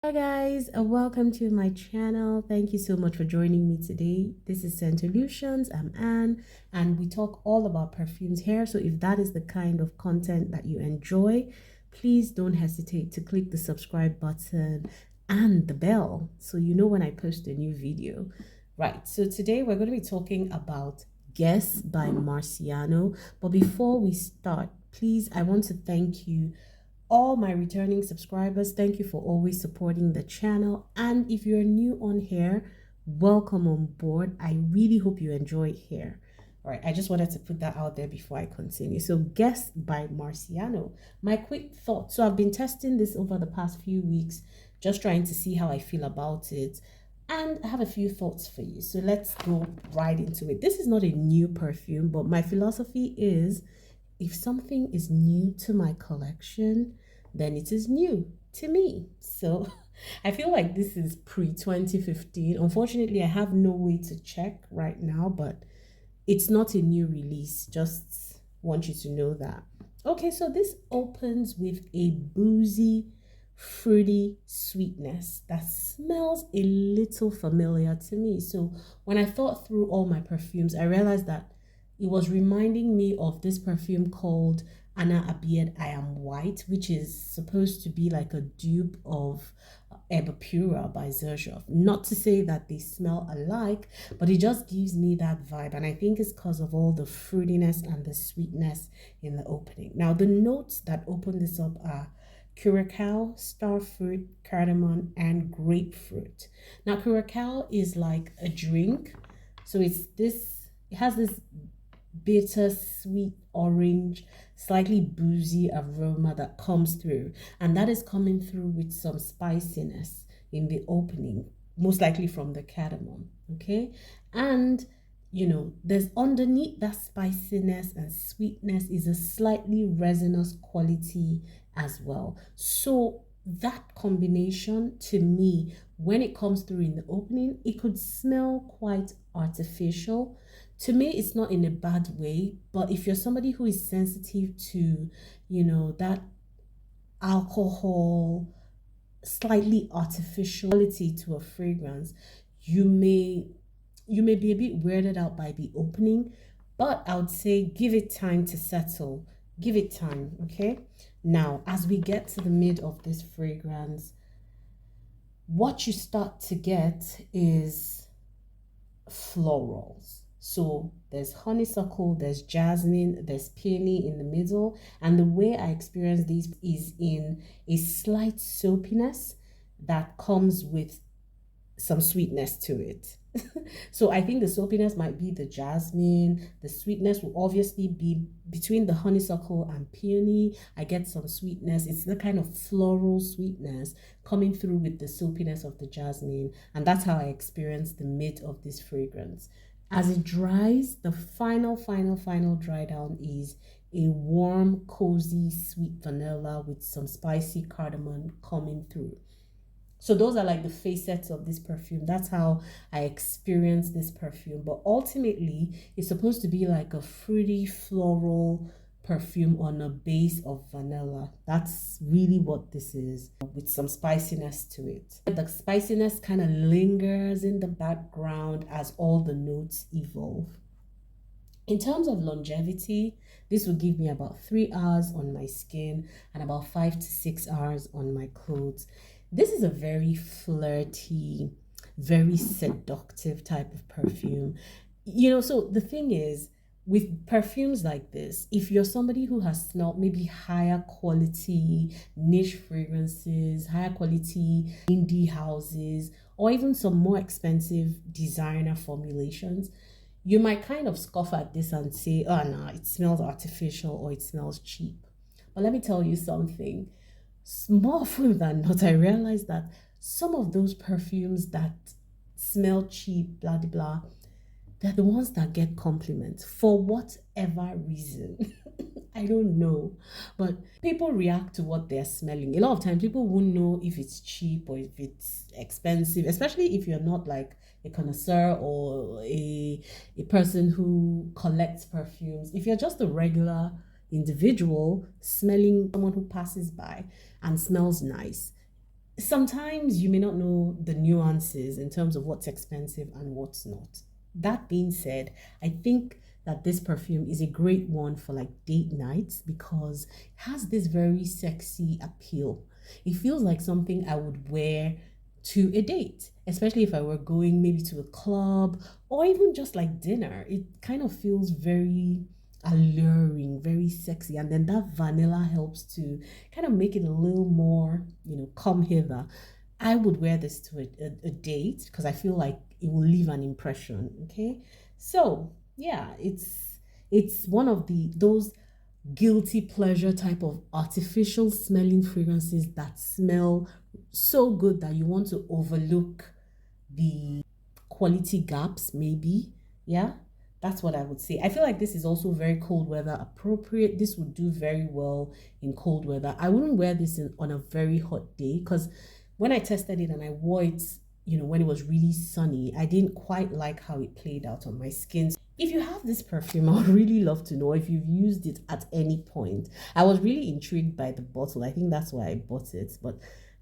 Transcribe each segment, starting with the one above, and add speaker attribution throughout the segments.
Speaker 1: Hi guys, and welcome to my channel. Thank you so much for joining me today. This is Solutions. I'm Anne, and we talk all about perfumes here. So if that is the kind of content that you enjoy, please don't hesitate to click the subscribe button and the bell so you know when I post a new video. Right, so today we're going to be talking about Guess by Marciano. But before we start, please, I want to thank you all my returning subscribers. Thank you for always supporting the channel, and if you're new on here, welcome on board. I really hope you enjoy here. All right, I just wanted to put that out there before I continue. So Guess by Marciano. My quick thought. So I've been testing this over the past few weeks, just trying to see how I feel about it, and I have a few thoughts for you. So let's go right into it. This is not a new perfume, but my philosophy is if something is new to my collection, then it is new to me. So I feel like this is pre 2015. Unfortunately, I have no way to check right now, but it's not a new release. Just want you to know that. Okay, so this opens with a boozy, fruity sweetness that smells a little familiar to me. So when I thought through all my perfumes, I realized that it was reminding me of this perfume called Anna Abiyed I Am White, which is supposed to be like a dupe of Eba Pura by Xerjoff. Not to say that they smell alike, but it just gives me that vibe. And I think it's because of all the fruitiness and the sweetness in the opening. Now, the notes that open this up are curacao, starfruit, cardamom, and grapefruit. Now, curacao is like a drink. So it has this bitter, sweet orange, slightly boozy aroma that comes through. And that is coming through with some spiciness in the opening, most likely from the cardamom. Okay. And there's underneath that spiciness and sweetness is a slightly resinous quality as well. So that combination to me, when it comes through in the opening, it could smell quite artificial. To me, it's not in a bad way, but if you're somebody who is sensitive to, that alcohol, slightly artificiality to a fragrance, you may be a bit weirded out by the opening, but I would say give it time to settle. Give it time, okay? Now, as we get to the mid of this fragrance, what you start to get is florals. So there's honeysuckle, there's jasmine, there's peony in the middle. And the way I experience these is in a slight soapiness that comes with some sweetness to it. So I think the soapiness might be the jasmine. The sweetness will obviously be between the honeysuckle and peony. I get some sweetness. It's the kind of floral sweetness coming through with the soapiness of the jasmine. And that's how I experience the mid of this fragrance. As it dries, the final dry down is a warm, cozy, sweet vanilla with some spicy cardamom coming through. So those are like the facets of this perfume. That's how I experience this perfume. But ultimately, it's supposed to be like a fruity, floral perfume on a base of vanilla. That's really what this is, with some spiciness to it. The spiciness kind of lingers in the background as all the notes evolve. In terms of longevity, this will give me about 3 hours on my skin and about 5 to 6 hours on my clothes. This is a very flirty, very seductive type of perfume. So the thing is, with perfumes like this, if you're somebody who has smelled maybe higher quality niche fragrances, higher quality indie houses, or even some more expensive designer formulations, you might kind of scoff at this and say, oh no, it smells artificial or it smells cheap. But let me tell you something. More often than not, I realize that some of those perfumes that smell cheap, blah, blah, blah, they're the ones that get compliments for whatever reason. I don't know. But people react to what they're smelling. A lot of times, people won't know if it's cheap or if it's expensive, especially if you're not like a connoisseur or a person who collects perfumes. If you're just a regular individual smelling someone who passes by and smells nice, sometimes you may not know the nuances in terms of what's expensive and what's not. That being said, I think that this perfume is a great one for like date nights because it has this very sexy appeal. It feels like something I would wear to a date, especially if I were going maybe to a club or even just like dinner. It kind of feels very alluring, very sexy. And then that vanilla helps to kind of make it a little more, come hither. I would wear this to a date because I feel like it will leave an impression. Okay. So yeah, it's one of those guilty pleasure type of artificial smelling fragrances that smell so good that you want to overlook the quality gaps, maybe. Yeah, that's what I would say. I feel like this is also very cold weather appropriate. This would do very well in cold weather. I wouldn't wear this on a very hot day because when I tested it and I wore it, when it was really sunny, I didn't quite like how it played out on my skin. If you have this perfume, I would really love to know if you've used it at any point. I was really intrigued by the bottle. I think that's why I bought it, but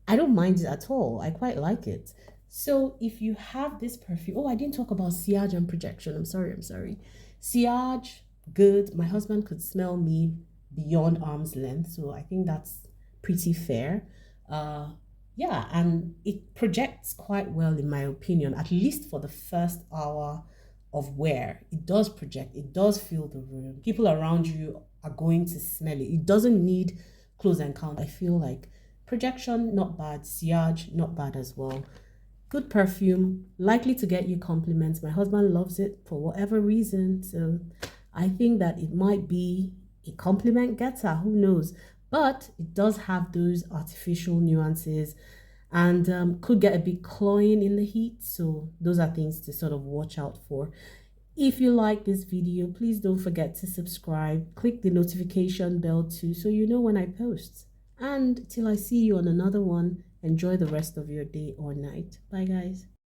Speaker 1: I don't mind it at all. I quite like it. So if you have this perfume, oh, I didn't talk about sillage and projection. I'm sorry. Sillage, good. My husband could smell me beyond arm's length, so I think that's pretty fair. Uh, yeah, and it projects quite well, in my opinion, at least for the first hour of wear. It does project, it does fill the room. People around you are going to smell it. It doesn't need close encounter. I feel like projection, not bad. Sillage, not bad as well. Good perfume, likely to get you compliments. My husband loves it for whatever reason. So I think that it might be a compliment getter, who knows? But it does have those artificial nuances and could get a bit cloying in the heat. So those are things to sort of watch out for. If you like this video, please don't forget to subscribe. Click the notification bell too so you know when I post. And till I see you on another one, enjoy the rest of your day or night. Bye, guys.